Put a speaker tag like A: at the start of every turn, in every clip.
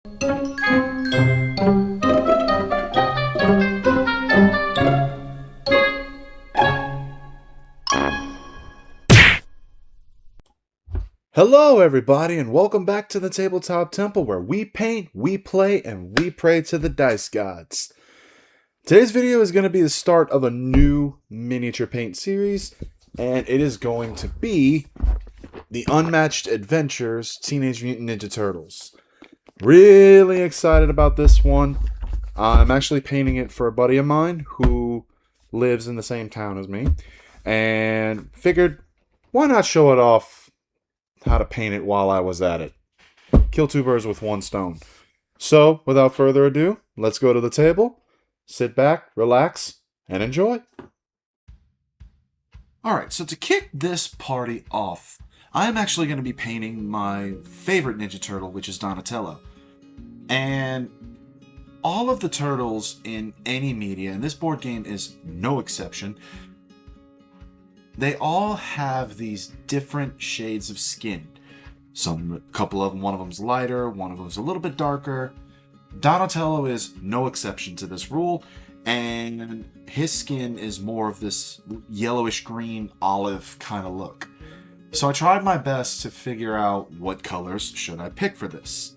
A: Hello everybody and welcome back to the Tabletop Temple where we paint, we play, and we pray to the dice gods. Today's video is going to be the start of a new miniature paint series, and it is going to be the Unmatched Adventures Teenage Mutant Ninja Turtles. Really excited about this one. I'm actually painting it for a buddy of mine who lives in the same town as me, and figured why not show it off how to paint it while I was at it. Kill two birds with one stone. So, without further ado, let's go to the table, sit back, relax, and enjoy. Alright, so to kick this party off, I'm actually going to be painting my favorite Ninja Turtle, which is Donatello. And all of the turtles in any media, and this board game is no exception, they all have these different shades of skin. A couple of them, one of them's lighter, one of them's a little bit darker. Donatello is no exception to this rule, and his skin is more of this yellowish green olive kind of look. So I tried my best to figure out what colors should I pick for this.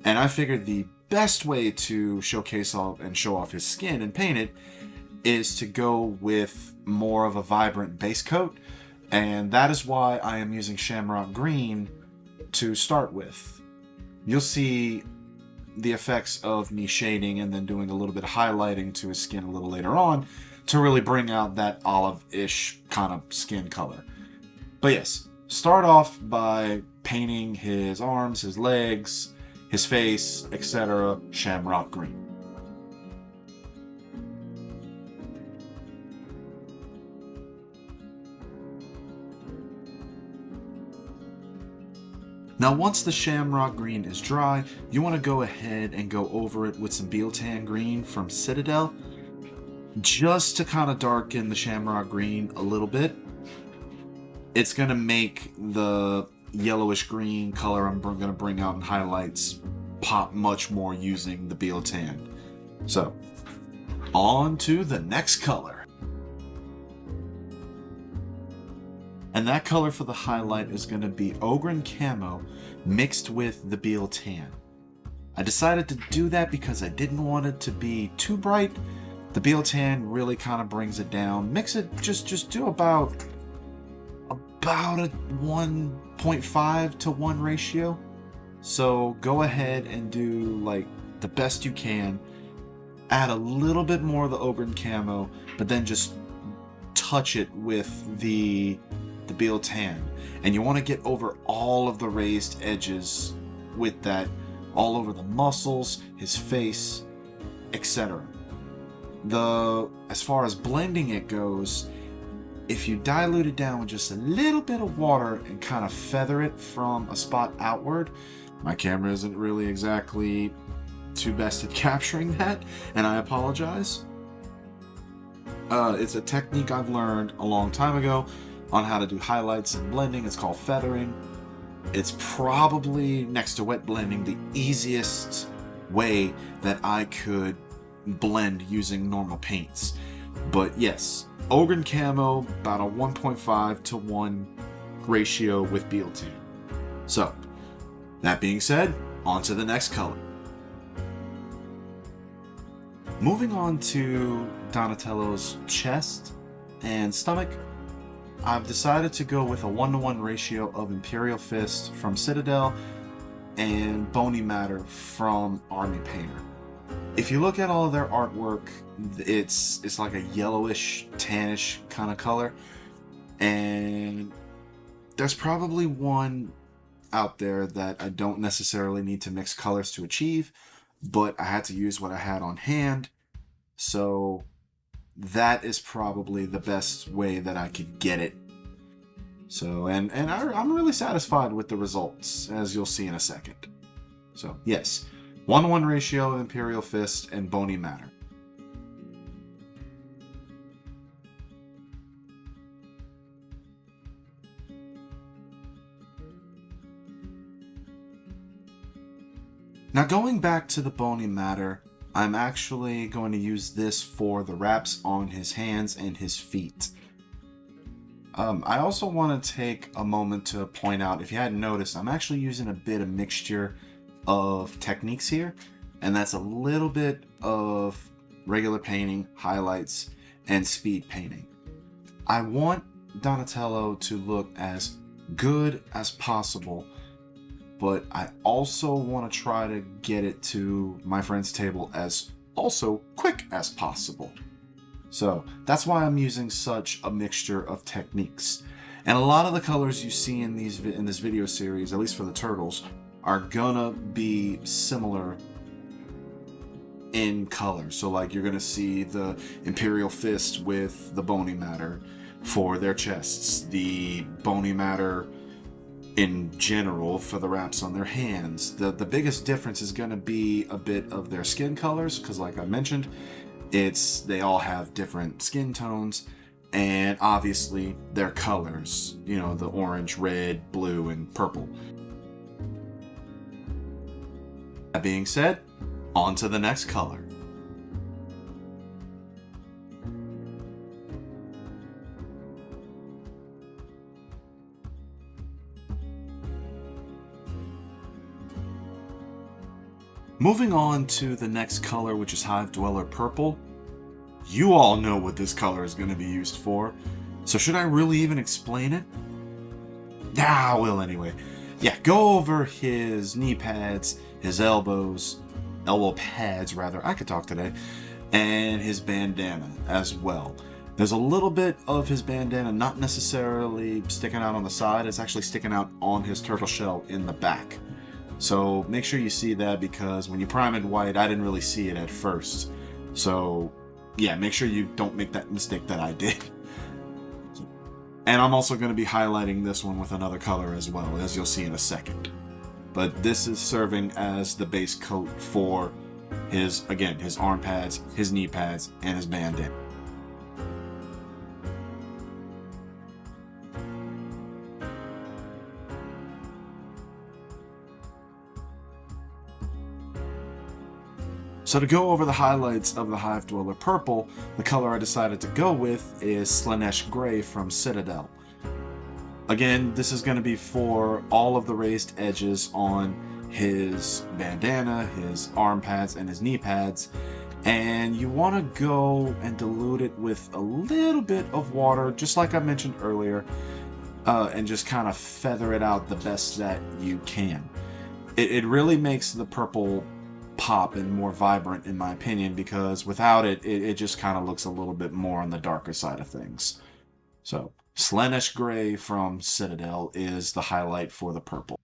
A: And I figured the best way to showcase and show off his skin and paint it is to go with more of a vibrant base coat, and that is why I am using Shamrock Green to start with. You'll see the effects of me shading and then doing a little bit of highlighting to his skin a little later on to really bring out that olive-ish kind of skin color. But yes, start off by painting his arms, his legs, his face, etc. Shamrock Green. Now once the Shamrock Green is dry, you want to go ahead and go over it with some Bealtan Green from Citadel, just to kind of darken the Shamrock Green a little bit. It's going to make the yellowish green color I'm going to bring out in highlights pop much more using the Bealtan. So, on to the next color. And that color for the highlight is going to be Ogren Camo mixed with the Bealtan. I decided to do that because I didn't want it to be too bright. The Bealtan really kind of brings it down. Mix it, just do about a 1.5 to 1 ratio. So go ahead and do like the best you can. Add a little bit more of the Ogren Camo, but then just touch it with the Bealtan, and you want to get over all of the raised edges with that, all over the muscles, his face, etc. As far as blending it goes, if you dilute it down with just a little bit of water and kind of feather it from a spot outward, my camera isn't really exactly too best at capturing that, and I apologize. It's a technique I've learned a long time ago on how to do highlights and blending. It's called feathering. It's probably, next to wet blending, the easiest way that I could blend using normal paints. But yes, Ogren Camo, about a 1.5 to 1 ratio with Bealtan. So, that being said, on to the next color. Moving on to Donatello's chest and stomach, I've decided to go with a 1-to-1 ratio of Imperial Fist from Citadel and Bony Matter from Army Painter. If you look at all of their artwork, it's like a yellowish, tannish kind of color, and there's probably one out there that I don't necessarily need to mix colors to achieve, but I had to use what I had on hand, so that is probably the best way that I could get it. So, and I'm really satisfied with the results, as you'll see in a second. So, yes, 1-to-1 ratio of Imperial Fist and Bony Matter. Now going back to the bony matter, I'm actually going to use this for the wraps on his hands and his feet. I also want to take a moment to point out, if you hadn't noticed, I'm actually using a bit of mixture of techniques here, and that's a little bit of regular painting, highlights, and speed painting. I want Donatello to look as good as possible, but I also want to try to get it to my friend's table as also quick as possible. So that's why I'm using such a mixture of techniques. And a lot of the colors you see in this video series, at least for the turtles, are gonna be similar in color. So like you're gonna see the Imperial Fist with the bony matter for their chests, the bony matter in general for the wraps on their hands. The biggest difference is gonna be a bit of their skin colors, because like I mentioned, they all have different skin tones, and obviously their colors, you know, the orange, red, blue, and purple. That being said, on to the next color. Moving on to the next color, which is Hive Dweller Purple. You all know what this color is going to be used for, so should I really even explain it? Ah, I will anyway. Yeah, go over his knee pads, his elbow pads rather, I could talk today, and his bandana as well. There's a little bit of his bandana not necessarily sticking out on the side, it's actually sticking out on his turtle shell in the back. So make sure you see that, because when you prime it white, I didn't really see it at first. So yeah, make sure you don't make that mistake that I did. And I'm also going to be highlighting this one with another color as well, as you'll see in a second. But this is serving as the base coat for his arm pads, his knee pads, and his bandana. So to go over the highlights of the Hive Dweller Purple, the color I decided to go with is Slaanesh Gray from Citadel. Again, this is going to be for all of the raised edges on his bandana, his arm pads, and his knee pads. And you want to go and dilute it with a little bit of water, just like I mentioned earlier, and just kind of feather it out the best that you can. It really makes the purple pop and more vibrant, in my opinion, because without it, it just kind of looks a little bit more on the darker side of things. So Slaanesh Gray from Citadel is the highlight for the purple.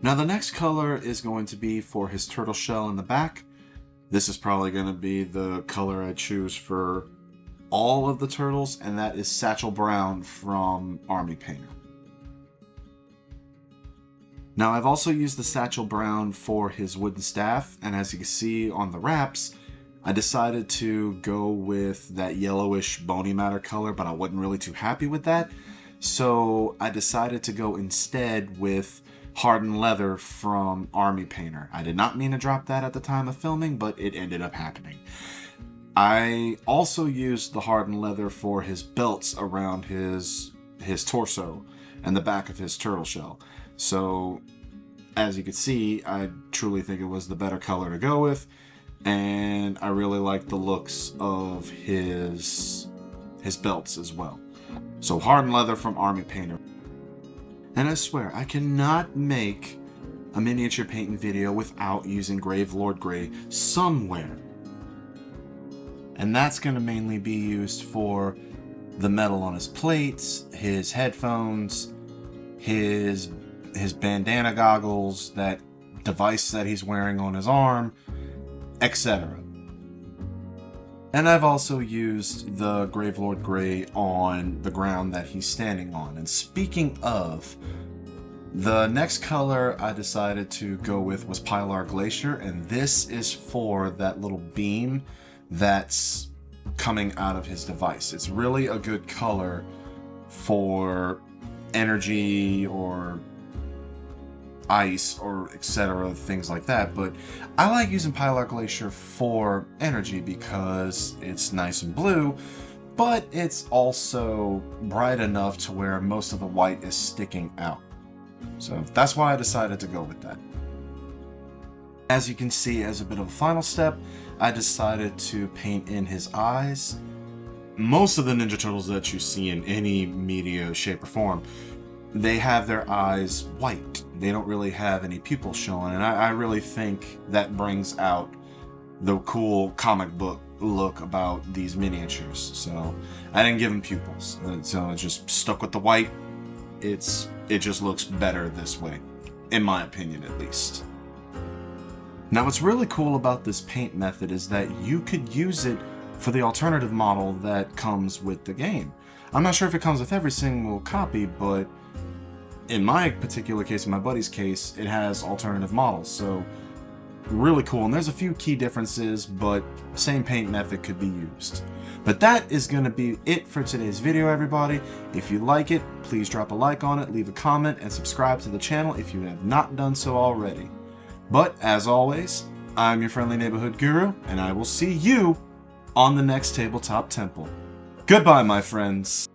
A: Now the next color is going to be for his turtle shell in the back. This is probably going to be the color I choose for all of the turtles, and that is Satchel Brown from Army Painter. Now I've also used the Satchel Brown for his wooden staff, and as you can see on the wraps, I decided to go with that yellowish bony matter color, but I wasn't really too happy with that. So I decided to go instead with hardened leather from Army Painter. I did not mean to drop that at the time of filming, but it ended up happening. I also used the hardened leather for his belts around his torso and the back of his turtle shell. So as you can see, I truly think it was the better color to go with, and I really like the looks of his belts as well. So hardened leather from Army Painter. And I swear, I cannot make a miniature painting video without using Gravelord Gray somewhere. And that's going to mainly be used for the metal on his plates, his headphones, his bandana goggles, that device that he's wearing on his arm, etc. And I've also used the Gravelord Gray on the ground that he's standing on. And speaking of, The next color I decided to go with was Pilar Glacier, and this is for that little beam that's coming out of his device. It's really a good color for energy or ice or etc., things like that, but I like using Pilar Glacier for energy because it's nice and blue, but it's also bright enough to where most of the white is sticking out. So that's why I decided to go with that. As you can see, as a bit of a final step, I decided to paint in his eyes. Most of the Ninja Turtles that you see in any media, shape, or form, they have their eyes white. They don't really have any pupils showing, and I really think that brings out the cool comic book look about these miniatures. So I didn't give them pupils, so I just stuck with the white. It just looks better this way, in my opinion at least. Now what's really cool about this paint method is that you could use it for the alternative model that comes with the game. I'm not sure if it comes with every single copy, but in my particular case, in my buddy's case, it has alternative models, so really cool. And there's a few key differences, but same paint method could be used. But that is going to be it for today's video, everybody. If you like it, please drop a like on it, leave a comment, and subscribe to the channel if you have not done so already. But as always, I'm your friendly neighborhood guru, and I will see you on the next Tabletop Temple. Goodbye, my friends.